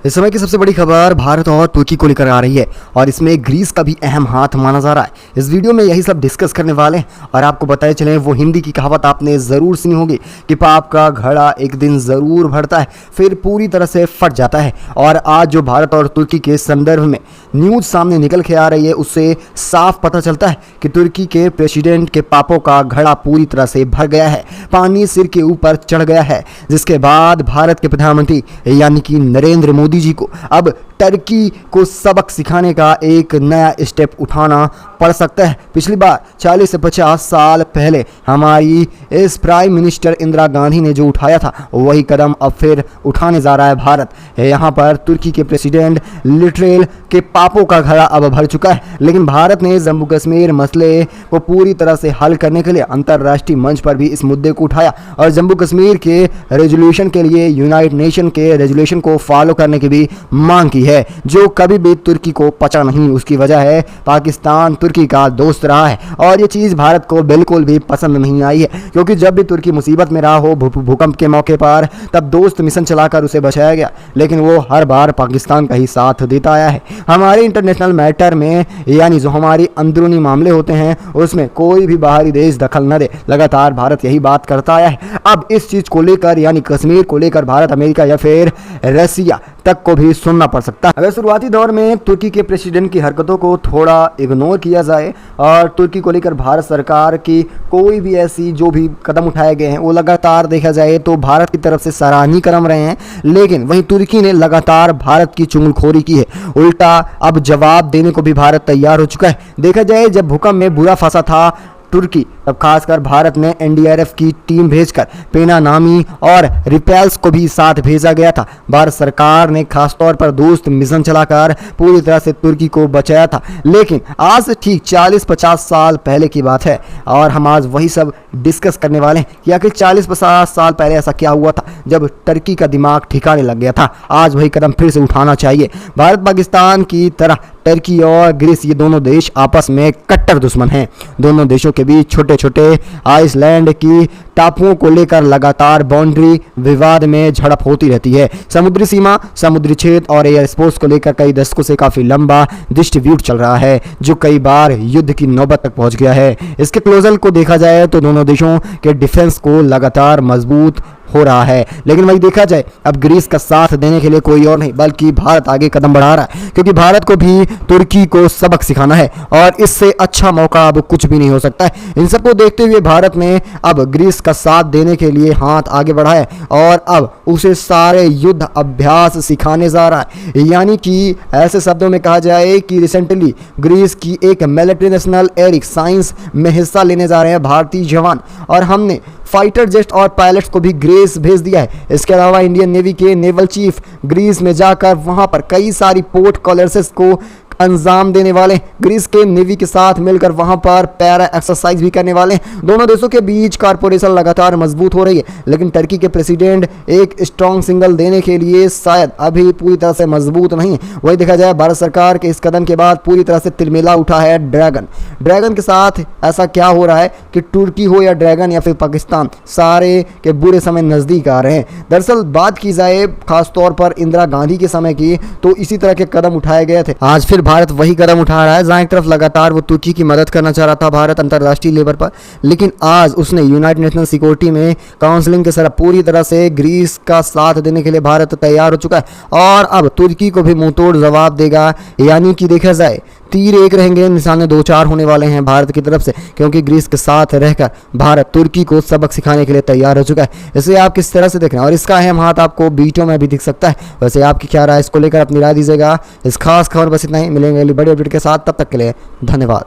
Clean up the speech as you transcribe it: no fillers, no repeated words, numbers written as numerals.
इस समय की सबसे बड़ी खबर भारत और तुर्की को लेकर आ रही है और इसमें ग्रीस का भी अहम हाथ माना जा रहा है। इस वीडियो में यही सब डिस्कस करने वाले हैं और आपको बताए चलें, वो हिंदी की कहावत आपने ज़रूर सुनी होगी कि पाप का घड़ा एक दिन ज़रूर भरता है फिर पूरी तरह से फट जाता है। और आज जो भारत और तुर्की के संदर्भ में न्यूज़ सामने निकल के आ रही है, उससे साफ पता चलता है कि तुर्की के प्रेसिडेंट के पापों का घड़ा पूरी तरह से भर गया है, पानी सिर के ऊपर चढ़ गया है। जिसके बाद भारत के प्रधानमंत्री यानी कि नरेंद्र मोदी जी को अब टर्की को सबक सिखाने का एक नया स्टेप उठाना पड़ सकता है। पिछली बार 40 से 50 साल पहले हमारी इस प्राइम मिनिस्टर इंदिरा गांधी ने जो उठाया था, वही कदम अब फिर उठाने जा रहा है भारत। यहाँ पर तुर्की के प्रेसिडेंट लिटरल के पापों का घड़ा अब भर चुका है, लेकिन भारत ने जम्मू कश्मीर मसले को पूरी तरह से हल करने के लिए अंतर्राष्ट्रीय मंच पर भी इस मुद्दे को उठाया और जम्मू कश्मीर के रेजोल्यूशन के लिए यूनाइटेड नेशन के रेजोल्यूशन को फॉलो करने की भी मांग की है, जो कभी भी तुर्की को पचा नहीं। उसकी वजह है पाकिस्तान तुर्की का दोस्त रहा है और ये चीज़ भारत को बिल्कुल भी पसंद नहीं आई है, क्योंकि जब भी तुर्की मुसीबत में रहा हो भूकंप के मौके पर, तब दोस्त मिशन चलाकर उसे बचाया गया, लेकिन वो हर बार पाकिस्तान का ही साथ देता आया है। हमारे इंटरनेशनल मैटर में, यानी जो हमारी अंदरूनी मामले होते हैं, उसमें कोई भी बाहरी देश दखल न दे, लगातार भारत यही बात करता आया है। अब इस चीज़ को लेकर, यानी कश्मीर को लेकर, भारत अमेरिका या फिर रसिया तक को भी सुनना पड़ सकता है। अगर शुरुआती दौर में तुर्की के प्रेसिडेंट की हरकतों को थोड़ा इग्नोर किया जाए और तुर्की को लेकर भारत सरकार की कोई भी ऐसी जो भी कदम उठाए गए हैं वो लगातार देखा जाए तो भारत की तरफ से सराहनीय कदम रहे हैं, लेकिन वहीं तुर्की ने लगातार भारत की चुगलखोरी की है। उल्टा अब जवाब देने को भी भारत तैयार हो चुका है। देखा जाए, जब भूकंप में बुरा फंसा था तुर्की, तब खासकर भारत ने एनडीआरएफ की टीम भेजकर पेना नामी और रिपेल्स को भी साथ भेजा गया था। भारत सरकार ने खासतौर पर दोस्त मिशन चलाकर पूरी तरह से तुर्की को बचाया था, लेकिन आज से ठीक 40-50 साल पहले की बात है और हम आज वही सब डिस्कस करने वाले हैं कि आखिर 40-50 साल पहले ऐसा क्या हुआ था जब टर्की का दिमाग ठिकाने लग गया था। आज वही कदम फिर से उठाना चाहिए। भारत पाकिस्तान की तरह टर्की और ग्रीस, ये दोनों देश आपस में कट्टर दुश्मन हैं। दोनों देशों के बीच छोटे छोटे आइसलैंड की टापुओं को लेकर लगातार बाउंड्री विवाद में झड़प होती रहती है। समुद्री सीमा, समुद्री क्षेत्र और एयर स्पेस को लेकर कई दशकों से काफी लंबा डिस्ट्रीब्यूट चल रहा है, जो कई बार युद्ध की नौबत तक पहुंच गया है। इसके क्लोजल को देखा जाए तो दोनों देशों के डिफेंस को लगातार मजबूत हो रहा है, लेकिन वही देखा जाए, अब ग्रीस का साथ देने के लिए कोई और नहीं बल्कि भारत आगे कदम बढ़ा रहा है, क्योंकि भारत को भी तुर्की को सबक सिखाना है और इससे अच्छा मौका अब कुछ भी नहीं हो सकता है। इन सबको देखते हुए भारत ने अब ग्रीस का साथ देने के लिए हाथ आगे बढ़ाया और अब उसे सारे युद्ध अभ्यास सिखाने जा रहा है। यानी कि ऐसे शब्दों में कहा जाए कि रिसेंटली ग्रीस की एक मिलिट्री नेशनल एयर साइंस में हिस्सा लेने जा रहे हैं भारतीय जवान और हमने फाइटर जेट और पायलट्स को भी ग्रीस भेज दिया है। इसके अलावा इंडियन नेवी के नेवल चीफ ग्रीस में जाकर वहां पर कई सारी पोर्ट कॉलर्सेस को अंजाम देने वाले, ग्रीस के नेवी के साथ मिलकर वहां पर पैरा एक्सरसाइज भी करने वाले। दोनों देशों के बीच कॉर्पोरेशन लगातार मजबूत हो रही है, लेकिन टर्की के प्रेसिडेंट एक स्ट्रॉन्ग सिंगल देने के लिए शायद अभी पूरी तरह से मजबूत नहीं है। वही देखा जाए, भारत सरकार के इस कदम के बाद पूरी तरह से तिलमिला उठा है ड्रैगन के साथ। ऐसा क्या हो रहा है कि तुर्की हो या ड्रैगन या फिर पाकिस्तान, सारे के बुरे समय नजदीक आ रहे हैं। दरअसल बात की जाए खासतौर पर इंदिरा गांधी के समय की, तो इसी तरह के कदम उठाए गए थे। आज फिर भारत वही कदम उठा रहा है, जहां एक तरफ लगातार वो तुर्की की मदद करना चाह रहा था भारत अंतर्राष्ट्रीय लेवल पर, लेकिन आज उसने यूनाइटेड नेशन सिक्योरिटी में काउंसलिंग के सर पूरी तरह से ग्रीस का साथ देने के लिए भारत तैयार हो चुका है और अब तुर्की को भी मुंहतोड़ जवाब देगा। यानी कि देखा जाए, तीर एक रहेंगे, निशाने 2-4 होने वाले हैं भारत की तरफ से, क्योंकि ग्रीस के साथ रहकर भारत तुर्की को सबक सिखाने के लिए तैयार हो चुका है। इसे आप किस तरह से देख रहे हैं और इसका अहम हाथ आपको वीडियो में भी दिख सकता है। वैसे आपकी क्या राय, इसको लेकर अपनी राय दीजिएगा। इस खास खबर बस इतना ही, मिलेंगे अगली बड़ी अपडेट के साथ, तब तक के लिए धन्यवाद।